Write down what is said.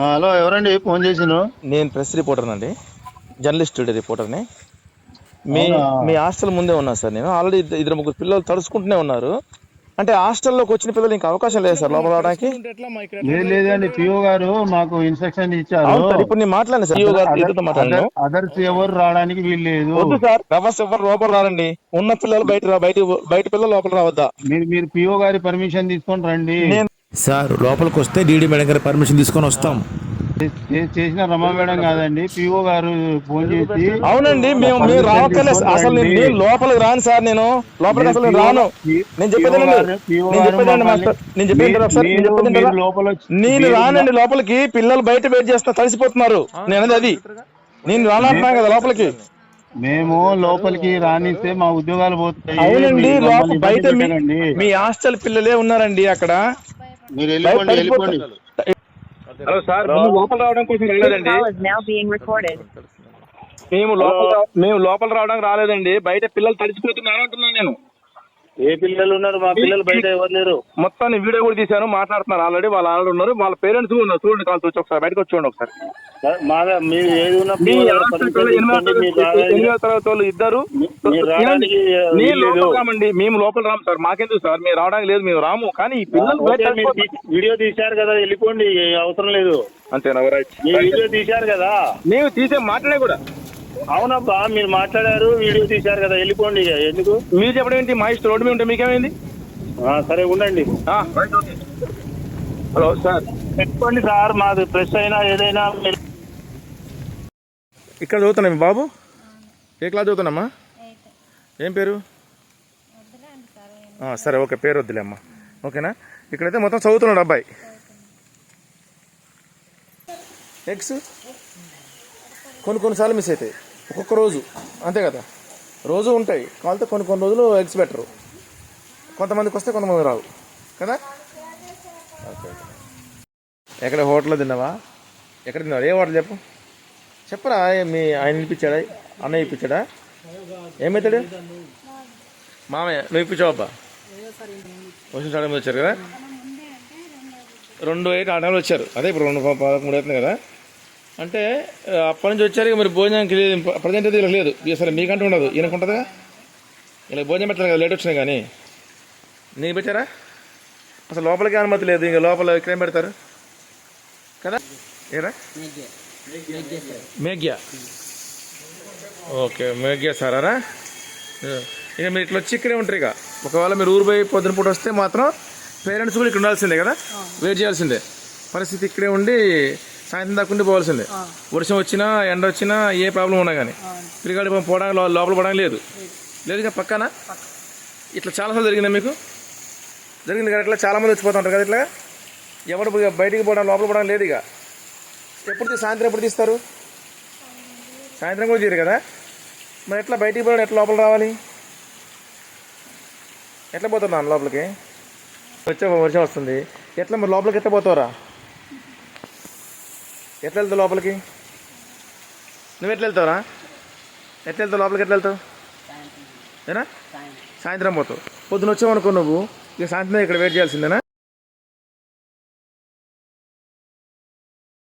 Hello, ఎవరండి phone చేసిను? నేను press reporter అండి, జర్నలిస్ట్ రిపోర్టర్ని. మీ అవునా? మీ హాస్టల్ ముందే ఉన్నా సార్. నేను ఆల్రెడీ ఇద్దరు ముగ్గురు పిల్లలు తడుచుకుంటూనే ఉన్నారు. అంటే హాస్టల్లోకి వచ్చిన పిల్లలు ఇంకా అవకాశం లేదు సార్ లోపల రావడానికి. లేదండి, పిఓ గారు మాకు ఇన్స్ట్రక్షన్ ఇచ్చారు. అవును సార్, ఇప్పుడు నేను మాట్లాడిన సార్ గారు ఇద్దరితో మాట్లాడాను. అదర్స్ ఎవరు రావడానికి వీలు లేదు. వద్దు సార్, రవర్స్ ఎవరు లోపల రారండి. ఉన్న పిల్లలు బయట పిల్లలు లోపల రావద్దా? మీరు పిఓ గారి పర్మిషన్ తీసుకొని రండి. నేను సార్ లోపలికి వస్తే డీడీ మేడం గారి పర్మిషన్ తీసుకొని వస్తాం. చేసిన రమా మేడం కాదండి, పిఓ గారు ఫోన్ చేసి అవునండి, మేము permission రావక్కర్లేదు తీసుకొని అసలు. రండి. నేను లోపలికి రాను సార్. నేను లోపలికి అసలు నేను రాను. నేను చెప్పేదేనండి, మాస్టర్. నేను చెప్పేది ఒకసారి. నేను రానండి లోపలికి. పిల్లలు బయట వెయిట్ చేస్తా, తడిసిపోతున్నారు. నేను అది నేను రానంటున్నాను కదా లోపలికి. మేము లోపలికి రానిస్తే మా ఉద్యోగాలు పోతాయి. అవునండి, లోపల బయట పెట్టండి. మీ హాస్టల్ పిల్లలే ఉన్నారండి అక్కడ. మీరు వెళ్ళిపోండి. హలో సార్, లోపల రావడం కోసం రాలేదండి. మేము లోపల రావడానికి రాలేదండి. బయట పిల్లలు తడిసిపోతున్నారు అంటున్నాను నేను. ఏ పిల్లలు ఉన్నారు? మా పిల్లలు బయట ఎవరు లేరు. మొత్తాన్ని వీడియో కూడా తీశాను, మాట్లాడుతున్నారు. ఆల్రెడీ ఆల్రెడీ ఉన్నారు, వాళ్ళ పేరెంట్స్ ఉన్నారు. చూడండి, కాల్ వచ్చి ఒకసారి బయటకు వచ్చి చూడండి ఒకసారి. మీరు ఏది ఉన్నా ఎనిమిదవ తరగతి వాళ్ళు ఇద్దరు. మేము లోపల రాము సార్, మాకెందుకు సార్? మీరు రావడానికి లేదు, మేము రాము. కానీ ఈ పిల్లలు వీడియో తీశారు కదా, వెళ్ళిపోండి, అవసరం లేదు. అంతేనా? వీడియో తీశారు కదా, మేము తీసే మాటలే కూడా. అవునబ్బా, మీరు మాట్లాడారు, వీడియో తీశారు కదా, వెళ్ళిపోండి. ఎందుకు మీరు చెప్పడం ఏంటి? మా ఇష్టం, రోడ్డు మీద ఉంటే మీకేమైంది? సరే ఉండండి. హలో సార్, పెట్టుకోండి సార్, మాది ప్రెస్ అయినా ఏదైనా. ఇక్కడ చదువుతున్నా మీ బాబు? ఏ క్లాస్ చదువుతున్నామ్మా? ఏం పేరు? సరే, ఓకే, పేరు వద్దులే అమ్మా. ఓకేనా? ఇక్కడైతే మొత్తం చదువుతున్నాడు అబ్బాయి. ఎగ్స్ కొన్నిసార్లు మిస్ అవుతాయి, ఒక్కొక్క రోజు. అంతే కదా, రోజు ఉంటాయి. కావాలంటే కొన్ని రోజులు ఎగ్స్ బెటరు. కొంతమందికి వస్తే కొంతమంది రావు కదా. ఓకే, ఎక్కడ హోటల్లో తిన్నావా? ఎక్కడ తిన్నావా? ఏ హోటల్ చెప్పు, చెప్పరా. మీ ఆయన ఇప్పించాడా? అన్నయ్య ఇప్పించాడా? ఏమవుతాడు? మామయ్య నువ్వు ఇప్పించావబ్బా? వచ్చిన టైంలో వచ్చారు కదా, 2 ఆ టైంలో వచ్చారు. అదే ఇప్పుడు 2:13 అవుతుంది కదా. అంటే అప్పటి నుంచి వచ్చారు. ఇక మీరు భోజనానికి లేదు, ప్రజెంట్ అయితే ఇలా లేదు. అసలు మీకంటూ ఉండదు, ఈయనకు ఉంటుందా? ఇలా భోజనం పెట్టాలి కదా, లేట్ వచ్చినాయి. కానీ నీకు పెట్టారా? అసలు లోపలికి అనుమతి లేదు. ఇంకా లోపల ఇక్కడేం పెడతారు కదా. ఏరా మేఘ్యా? ఓకే, మేఘ్యా సారా. ఇక మీరు ఇట్లా వచ్చి ఇక్కడే ఉంటారు. ఇక ఒకవేళ మీరు ఊరు పోయి పొద్దున పూట వస్తే మాత్రం పేరెంట్స్ కూడా ఇక్కడ ఉండాల్సిందే కదా, వెయిట్ చేయాల్సిందే. పరిస్థితి ఇక్కడే ఉండి సాయంత్రం దాకా ఉండి పోవాల్సిందే. వర్షం వచ్చినా ఎండ వచ్చినా ఏ ప్రాబ్లం ఉన్నా కానీ పిల్లగాడి పోవడానికి లోపల పోవడానికి లేదు. ఇక పక్కన ఇట్లా చాలాసార్లు జరిగిందా మీకు? జరిగింది కదా. ఇట్లా చాలామంది వచ్చిపోతుంటారు కదా. ఇట్లా ఎవరు బయటికి పోవడం, లోపల పోవడం లేదు. ఇక సాయంత్రం ఎప్పుడు తీస్తారు? సాయంత్రం కూడా తీరు కదా. మరి ఎట్లా బయటికి పోవడం, ఎట్లా లోపల రావాలి? ఎట్లా పోతున్నాను లోపలికి? వర్షం వస్తుంది, ఎట్లా మరి లోపలికి ఎట్లా పోతావురా? ఎట్లా వెళ్తావు లోపలికి? నువ్వు ఎట్లా వెళ్తావురా? ఎట్లా వెళ్తావు లోపలికి? ఎట్లా వెళ్తావు? ఏనా సాయంత్రం పోతావు. పొద్దున వచ్చావు అనుకో నువ్వు, ఇక సాయంత్రం ఇక్కడ వెయిట్ చేయాల్సిందేనా?